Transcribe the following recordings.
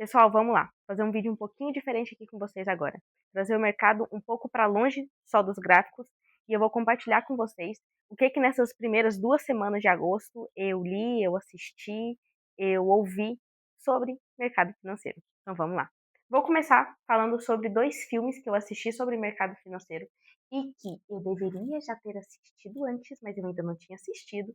Pessoal, vamos lá. Fazer um vídeo um pouquinho diferente aqui com vocês agora. Trazer o mercado um pouco para longe só dos gráficos e eu vou compartilhar com vocês o que nessas primeiras 2 semanas de agosto eu li, eu assisti, eu ouvi sobre mercado financeiro. Então vamos lá. Vou começar falando sobre 2 filmes que eu assisti sobre mercado financeiro e que eu deveria já ter assistido antes, mas eu ainda não tinha assistido.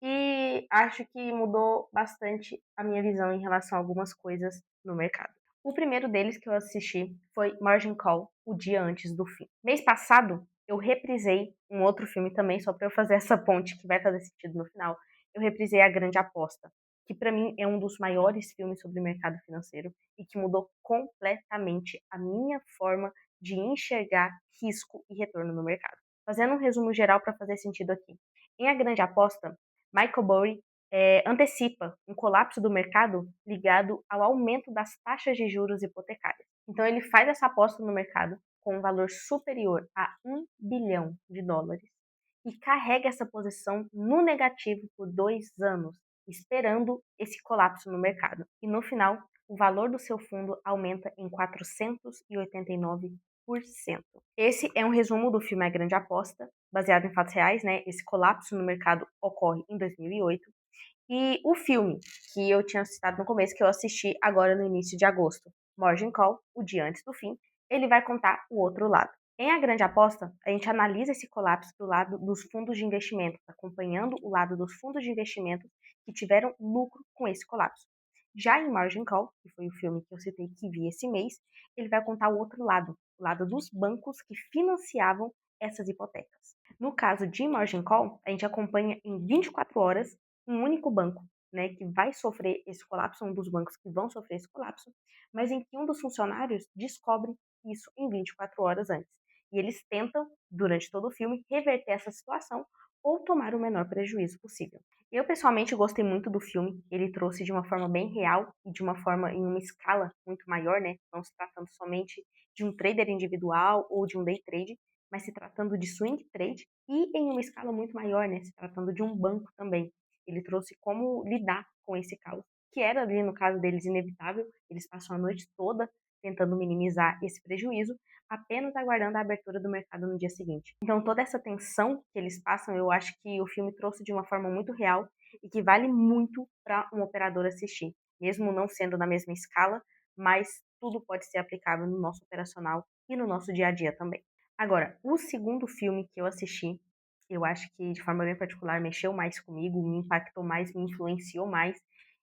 E acho que mudou bastante a minha visão em relação a algumas coisas no mercado. O primeiro deles que eu assisti foi Margin Call, O Dia Antes do Fim. Mês passado, eu reprisei um outro filme também, só para eu fazer essa ponte que vai fazer sentido no final. Eu reprisei A Grande Aposta, que para mim é um dos maiores filmes sobre mercado financeiro e que mudou completamente a minha forma de enxergar risco e retorno no mercado. Fazendo um resumo geral para fazer sentido aqui. Em A Grande Aposta, Michael Burry antecipa um colapso do mercado ligado ao aumento das taxas de juros hipotecárias. Então ele faz essa aposta no mercado com um valor superior a US$ 1 bilhão e carrega essa posição no negativo por 2 anos, esperando esse colapso no mercado. E no final, o valor do seu fundo aumenta em 489%. Esse é um resumo do filme A Grande Aposta, baseado em fatos reais, né? Esse colapso no mercado ocorre em 2008. E o filme que eu tinha citado no começo, que eu assisti agora no início de agosto, Margin Call, O Dia Antes do Fim, ele vai contar o outro lado. Em A Grande Aposta, a gente analisa esse colapso do lado dos fundos de investimento, acompanhando o lado dos fundos de investimento que tiveram lucro com esse colapso. Já em Margin Call, que foi o filme que eu citei que vi esse mês, ele vai contar o outro lado, o lado dos bancos que financiavam essas hipotecas. No caso de Margin Call, a gente acompanha em 24 horas um único banco, né, que vai sofrer esse colapso, um dos bancos que vão sofrer esse colapso, mas em que um dos funcionários descobre isso em 24 horas antes. E eles tentam, durante todo o filme, reverter essa situação ou tomar o menor prejuízo possível. Eu, pessoalmente, gostei muito do filme. Ele trouxe de uma forma bem real e de uma forma em uma escala muito maior, né? Não se tratando somente de um trader individual ou de um day trade, mas se tratando de swing trade e em uma escala muito maior, né? Se tratando de um banco também. Ele trouxe como lidar com esse caos, que era ali, no caso deles, inevitável. Eles passam a noite toda tentando minimizar esse prejuízo, apenas aguardando a abertura do mercado no dia seguinte. Então, toda essa tensão que eles passam, eu acho que o filme trouxe de uma forma muito real e que vale muito para um operador assistir, mesmo não sendo na mesma escala, mas tudo pode ser aplicável no nosso operacional e no nosso dia a dia também. Agora, o segundo filme que eu assisti, eu acho que de forma bem particular mexeu mais comigo, me impactou mais, me influenciou mais,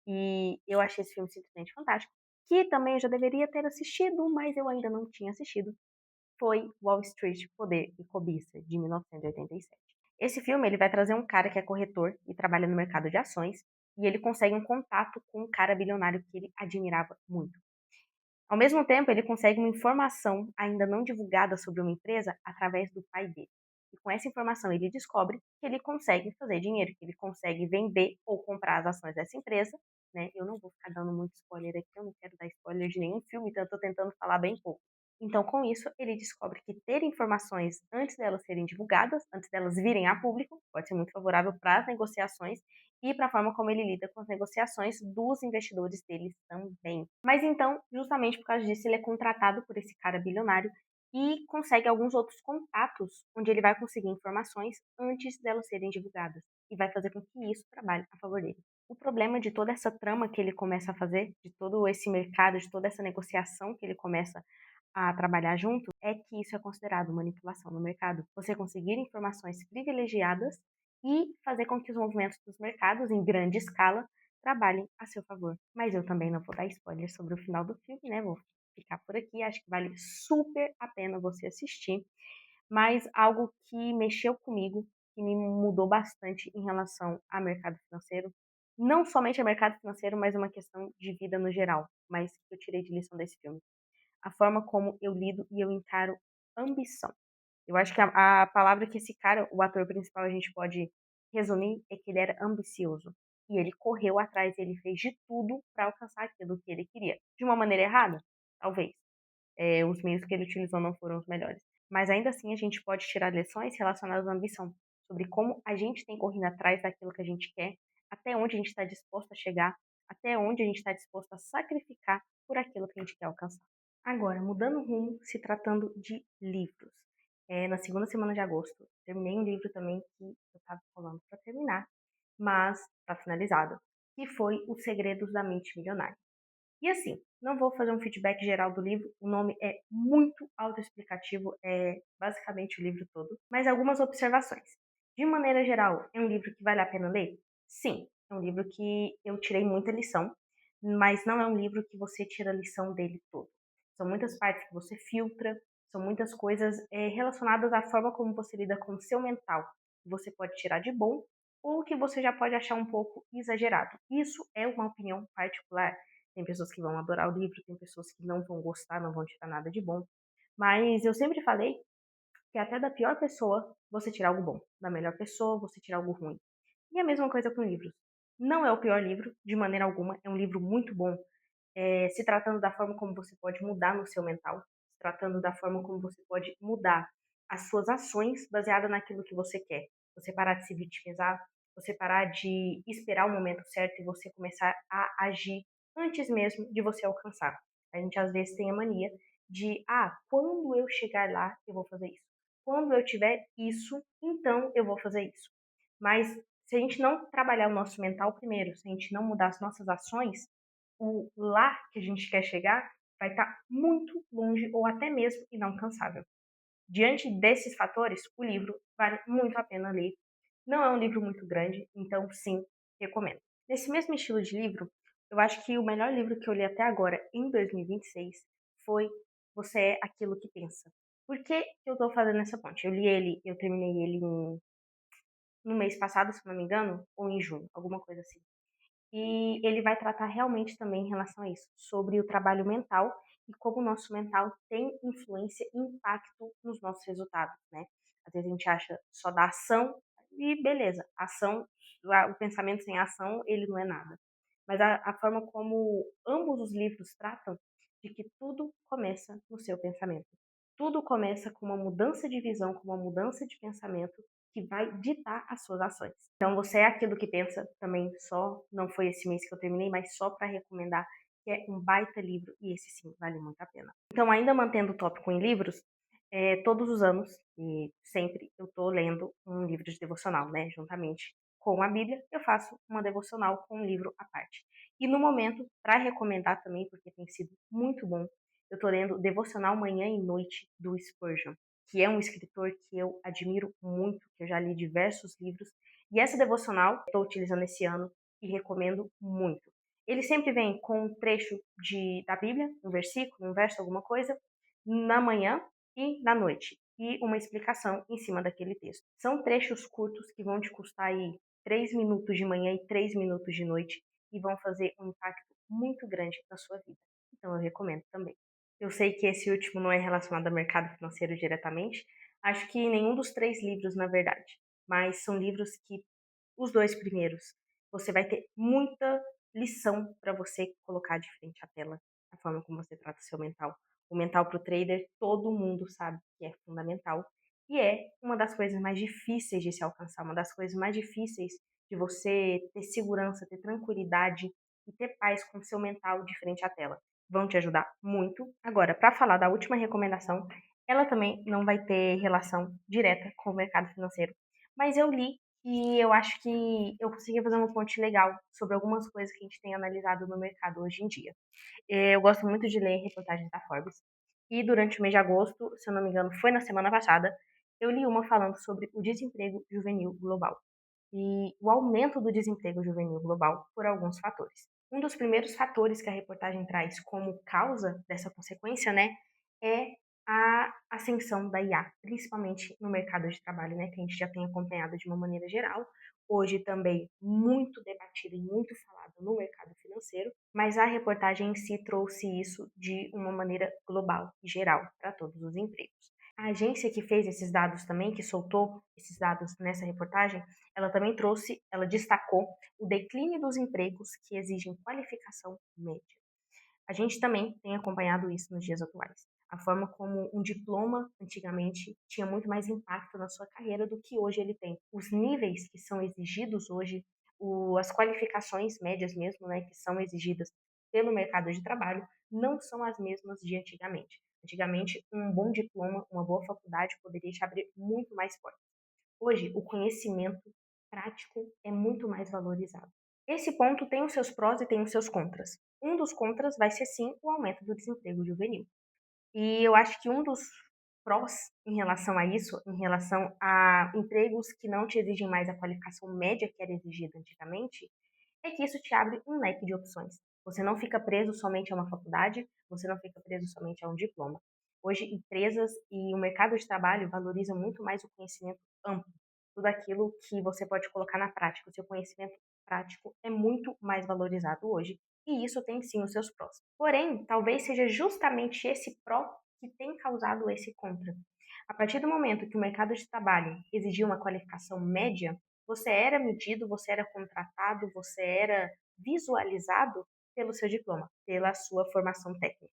e eu achei esse filme simplesmente fantástico, que também eu já deveria ter assistido, mas eu ainda não tinha assistido, foi Wall Street, Poder e Cobiça, de 1987. Esse filme ele vai trazer um cara que é corretor e trabalha no mercado de ações, e ele consegue um contato com um cara bilionário que ele admirava muito. Ao mesmo tempo, ele consegue uma informação ainda não divulgada sobre uma empresa através do pai dele. E com essa informação, ele descobre que ele consegue fazer dinheiro, que ele consegue vender ou comprar as ações dessa empresa, né? Eu não vou ficar dando muito spoiler aqui, eu não quero dar spoiler de nenhum filme, então eu estou tentando falar bem pouco. Então, com isso, ele descobre que ter informações antes delas serem divulgadas, antes delas virem a público, pode ser muito favorável para as negociações e para a forma como ele lida com as negociações dos investidores deles também. Mas então, justamente por causa disso, ele é contratado por esse cara bilionário e consegue alguns outros contatos onde ele vai conseguir informações antes delas serem divulgadas e vai fazer com que isso trabalhe a favor dele. O problema de toda essa trama que ele começa a fazer, de todo esse mercado, de toda essa negociação que ele começa a trabalhar junto, é que isso é considerado manipulação no mercado. Você conseguir informações privilegiadas e fazer com que os movimentos dos mercados, em grande escala, trabalhem a seu favor. Mas eu também não vou dar spoiler sobre o final do filme, né? Vou ficar por aqui. Acho que vale super a pena você assistir. Mas algo que mexeu comigo, que me mudou bastante em relação ao mercado financeiro, não somente ao mercado financeiro, mas uma questão de vida no geral, mas que eu tirei de lição desse filme. A forma como eu lido e eu encaro ambição. Eu acho que a palavra que esse cara, o ator principal, a gente pode resumir é que ele era ambicioso. E ele correu atrás, ele fez de tudo para alcançar aquilo que ele queria. De uma maneira errada? Talvez. Os meios que ele utilizou não foram os melhores. Mas ainda assim a gente pode tirar lições relacionadas à ambição. Sobre como a gente tem corrido atrás daquilo que a gente quer, até onde a gente está disposto a chegar, até onde a gente está disposto a sacrificar por aquilo que a gente quer alcançar. Agora, mudando o rumo, se tratando de livros. Na segunda semana de agosto, terminei um livro também que eu estava falando para terminar, mas está finalizado, que foi Os Segredos da Mente Milionária. E assim, não vou fazer um feedback geral do livro, o nome é muito autoexplicativo, é basicamente o livro todo, mas algumas observações. De maneira geral, é um livro que vale a pena ler? Sim, é um livro que eu tirei muita lição, mas não é um livro que você tira a lição dele todo. São muitas partes que você filtra, são muitas coisas relacionadas à forma como você lida com o seu mental, que você pode tirar de bom ou que você já pode achar um pouco exagerado. Isso é uma opinião particular. Tem pessoas que vão adorar o livro, tem pessoas que não vão gostar, não vão tirar nada de bom. Mas eu sempre falei que até da pior pessoa você tira algo bom, da melhor pessoa você tira algo ruim. E a mesma coisa com livros. Não é o pior livro, de maneira alguma, é um livro muito bom, se tratando da forma como você pode mudar no seu mental, se tratando da forma como você pode mudar as suas ações baseada naquilo que você quer. Você parar de se vitimizar, você parar de esperar o momento certo e você começar a agir antes mesmo de você alcançar. A gente às vezes tem a mania de, quando eu chegar lá, eu vou fazer isso. Quando eu tiver isso, então eu vou fazer isso. Mas se a gente não trabalhar o nosso mental primeiro, se a gente não mudar as nossas ações, o lá que a gente quer chegar vai estar muito longe ou até mesmo inalcançável. Diante desses fatores, o livro vale muito a pena ler. Não é um livro muito grande, então sim, recomendo. Nesse mesmo estilo de livro, eu acho que o melhor livro que eu li até agora, em 2026, foi Você é Aquilo que Pensa. Por que eu estou fazendo essa ponte? Eu terminei ele no mês passado, se não me engano, ou em junho, alguma coisa assim. E ele vai tratar realmente também em relação a isso, sobre o trabalho mental e como o nosso mental tem influência e impacto nos nossos resultados, né? Às vezes a gente acha só da ação e beleza, ação, o pensamento sem ação, ele não é nada. Mas a forma como ambos os livros tratam de que tudo começa no seu pensamento. Tudo começa com uma mudança de visão, com uma mudança de pensamento que vai ditar as suas ações. Então, Você é Aquilo que Pensa, também só, não foi esse mês que eu terminei, mas só para recomendar, que é um baita livro e esse sim, vale muito a pena. Então, ainda mantendo o tópico em livros, todos os anos e sempre eu estou lendo um livro de devocional, né? Juntamente com a Bíblia, eu faço uma devocional com um livro à parte. E no momento, para recomendar também, porque tem sido muito bom, eu estou lendo Devocional Manhã e Noite do Spurgeon, que é um escritor que eu admiro muito, que eu já li diversos livros, e essa devocional estou utilizando esse ano e recomendo muito. Ele sempre vem com um trecho da Bíblia, um versículo, um verso, alguma coisa, na manhã e na noite, e uma explicação em cima daquele texto. São trechos curtos que vão te custar aí 3 minutos de manhã e 3 minutos de noite e vão fazer um impacto muito grande na sua vida. Então eu recomendo também. Eu sei que esse último não é relacionado ao mercado financeiro diretamente, acho que nenhum dos 3 livros, na verdade, mas são livros que, os 2 primeiros, você vai ter muita lição para você colocar de frente à tela, a forma como você trata o seu mental. O mental para o trader, todo mundo sabe que é fundamental e é uma das coisas mais difíceis de se alcançar, uma das coisas mais difíceis de você ter segurança, ter tranquilidade e ter paz com o seu mental de frente à tela. Vão te ajudar muito. Agora, para falar da última recomendação, ela também não vai ter relação direta com o mercado financeiro, mas eu li e eu acho que eu consegui fazer uma ponte legal sobre algumas coisas que a gente tem analisado no mercado hoje em dia. Eu gosto muito de ler reportagens da Forbes. E durante o mês de agosto, se eu não me engano, foi na semana passada, eu li uma falando sobre o desemprego juvenil global e o aumento do desemprego juvenil global por alguns fatores. Um dos primeiros fatores que a reportagem traz como causa dessa consequência, né, é a ascensão da IA, principalmente no mercado de trabalho, né, que a gente já tem acompanhado de uma maneira geral, hoje também muito debatido e muito falado no mercado financeiro, mas a reportagem em si trouxe isso de uma maneira global e geral para todos os empregos. A agência que fez esses dados também, que soltou esses dados nessa reportagem, ela também trouxe, ela destacou o declínio dos empregos que exigem qualificação média. A gente também tem acompanhado isso nos dias atuais. A forma como um diploma antigamente tinha muito mais impacto na sua carreira do que hoje ele tem. Os níveis que são exigidos hoje, as qualificações médias mesmo, né, que são exigidas pelo mercado de trabalho, não são as mesmas de antigamente. Antigamente, um bom diploma, uma boa faculdade poderia te abrir muito mais portas. Hoje, o conhecimento prático é muito mais valorizado. Esse ponto tem os seus prós e tem os seus contras. Um dos contras vai ser sim o aumento do desemprego juvenil. E eu acho que um dos prós em relação a isso, em relação a empregos que não te exigem mais a qualificação média que era exigida antigamente, é que isso te abre um leque de opções. Você não fica preso somente a uma faculdade, você não fica preso somente a um diploma. Hoje, empresas e o mercado de trabalho valorizam muito mais o conhecimento amplo, tudo aquilo que você pode colocar na prática. O seu conhecimento prático é muito mais valorizado hoje, e isso tem sim os seus prós. Porém, talvez seja justamente esse pró que tem causado esse contra. A partir do momento que o mercado de trabalho exigiu uma qualificação média, você era medido, você era contratado, você era visualizado pelo seu diploma, pela sua formação técnica.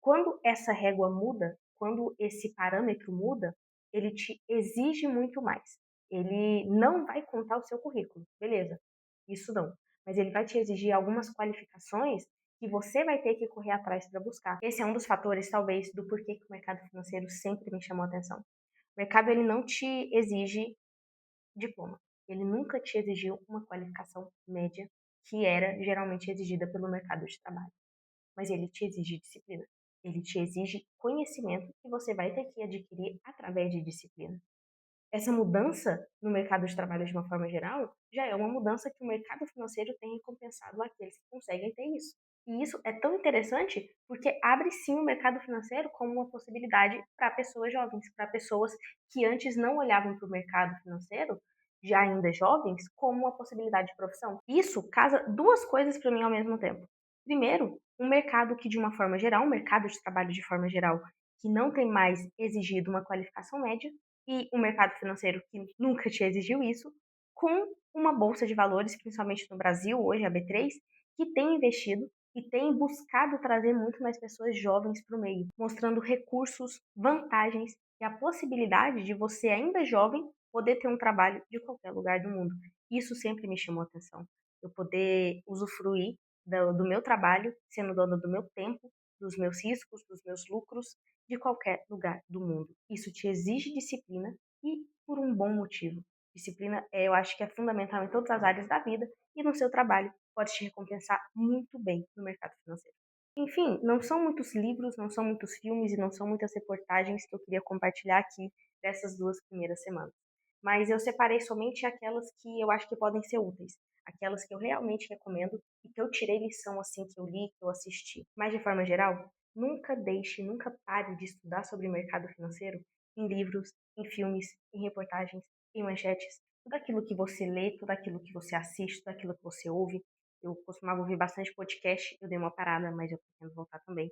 Quando essa régua muda, quando esse parâmetro muda, ele te exige muito mais. Ele não vai contar o seu currículo, beleza, isso não. Mas ele vai te exigir algumas qualificações que você vai ter que correr atrás para buscar. Esse é um dos fatores, talvez, do porquê que o mercado financeiro sempre me chamou a atenção. O mercado ele não te exige diploma. Ele nunca te exigiu uma qualificação média, que era geralmente exigida pelo mercado de trabalho. Mas ele te exige disciplina. Ele te exige conhecimento que você vai ter que adquirir através de disciplina. Essa mudança no mercado de trabalho de uma forma geral já é uma mudança que o mercado financeiro tem recompensado aqueles que conseguem ter isso. E isso é tão interessante porque abre sim o mercado financeiro como uma possibilidade para pessoas jovens, para pessoas que antes não olhavam para o mercado financeiro, já ainda jovens, como uma possibilidade de profissão. Isso casa duas coisas para mim ao mesmo tempo. Primeiro, um mercado que, de uma forma geral, um mercado de trabalho de forma geral, que não tem mais exigido uma qualificação média, e um mercado financeiro que nunca te exigiu isso, com uma bolsa de valores, principalmente no Brasil, hoje a B3, que tem investido e tem buscado trazer muito mais pessoas jovens para o meio, mostrando recursos, vantagens e a possibilidade de você, ainda jovem, poder ter um trabalho de qualquer lugar do mundo. Isso sempre me chamou a atenção. Eu poder usufruir do meu trabalho, sendo dona do meu tempo, dos meus riscos, dos meus lucros, de qualquer lugar do mundo. Isso te exige disciplina e por um bom motivo. Disciplina, eu acho que é fundamental em todas as áreas da vida e no seu trabalho pode te recompensar muito bem no mercado financeiro. Enfim, não são muitos livros, não são muitos filmes e não são muitas reportagens que eu queria compartilhar aqui dessas 2 primeiras semanas. Mas eu separei somente aquelas que eu acho que podem ser úteis, aquelas que eu realmente recomendo e que eu tirei lição assim que eu li, que eu assisti. Mas de forma geral, nunca deixe, nunca pare de estudar sobre o mercado financeiro em livros, em filmes, em reportagens, em manchetes, tudo aquilo que você lê, tudo aquilo que você assiste, tudo aquilo que você ouve. Eu costumava ouvir bastante podcast, eu dei uma parada, mas eu pretendo voltar também.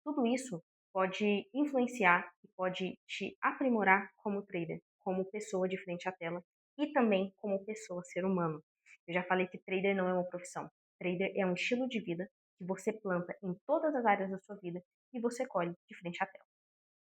Tudo isso pode influenciar e pode te aprimorar como trader, como pessoa de frente à tela e também como pessoa, ser humano. Eu já falei que trader não é uma profissão. Trader é um estilo de vida que você planta em todas as áreas da sua vida e você colhe de frente à tela.